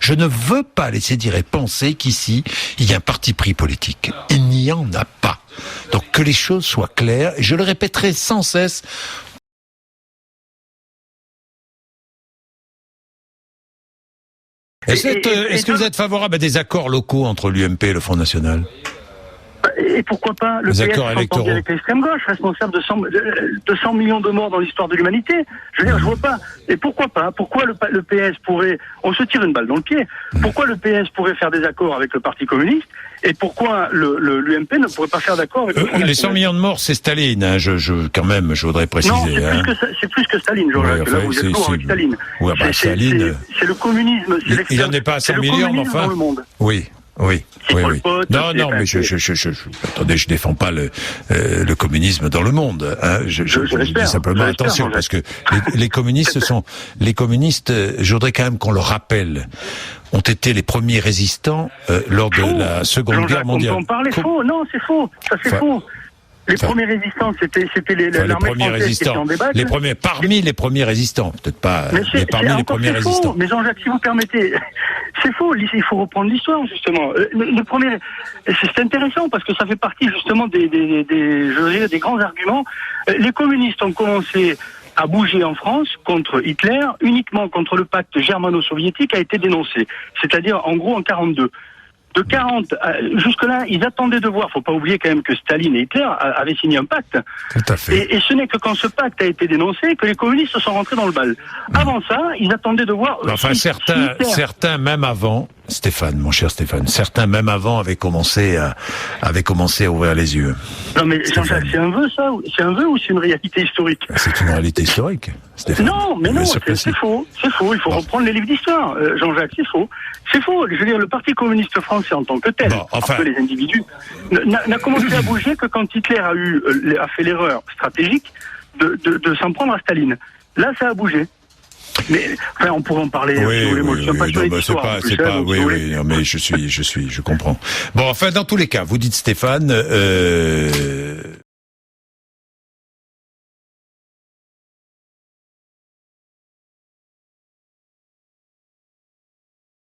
Je ne veux pas laisser dire et penser qu'ici, il y a un parti pris politique. Il n'y en a pas. Donc que les choses soient claires, et je le répéterai sans cesse. Est-ce que vous êtes favorable à des accords locaux entre l'UMP et le Front National ? Et pourquoi pas le PS s'entend avec l'extrême gauche, responsable de 100 millions de morts dans l'histoire de l'humanité. Je veux dire, je vois pas. Et pourquoi pas ? Pourquoi le PS pourrait... On se tire une balle dans le pied. Pourquoi le PS pourrait faire des accords avec le Parti communiste ? Et pourquoi l'UMP ne pourrait pas faire d'accord avec le Front National ? Les 100 millions de morts, c'est Staline. Hein. Je voudrais préciser. Non, c'est plus que Staline, Jean-Jacques. Là, vous êtes lourd avec Staline. Ouais, Staline... C'est le communisme. Il n'en est pas à 100 millions, mais enfin... dans le monde. Oui. Non, mais attendez, je défends pas le communisme dans le monde. Hein. Je dis simplement attention, parce que les communistes je voudrais quand même qu'on le rappelle, ont été les premiers résistants lors de la Seconde Guerre mondiale. On parle faux. Non, c'est faux. Ça, c'est faux. Les premiers résistants, c'était l'armée française qui était en débat. Parmi les premiers résistants, peut-être pas, mais parmi les premiers résistants. Mais Jean-Jacques, si vous permettez, c'est faux. Il faut reprendre l'histoire, justement. Le premier, c'est intéressant parce que ça fait partie justement des grands arguments. Les communistes ont commencé à bouger en France contre Hitler, uniquement contre le pacte germano-soviétique a été dénoncé. C'est-à-dire, en gros, en 42. De 40, jusque-là, ils attendaient de voir. Faut pas oublier quand même que Staline et Hitler avaient signé un pacte. Tout à fait. Et ce n'est que quand ce pacte a été dénoncé que les communistes sont rentrés dans le bal. Avant ça, ils attendaient de voir. Enfin, certains même avant, Stéphane, mon cher Stéphane, certains même avant avaient commencé à ouvrir les yeux. Non mais Jean-Jacques, c'est un vœu ça? C'est un vœu ou c'est une réalité historique? C'est une réalité historique, Stéphane. Non, mais non, c'est faux. C'est faux. Il faut reprendre les livres d'histoire, Jean-Jacques. C'est faux. C'est faux. Je veux dire, le Parti communiste français en tant que tel, entre les individus, n'a commencé à bouger que quand Hitler a fait l'erreur stratégique de s'en prendre à Staline. Là, ça a bougé. Mais enfin, on pourrait en parler. Mais je comprends. Bon, enfin, dans tous les cas, vous dites Stéphane,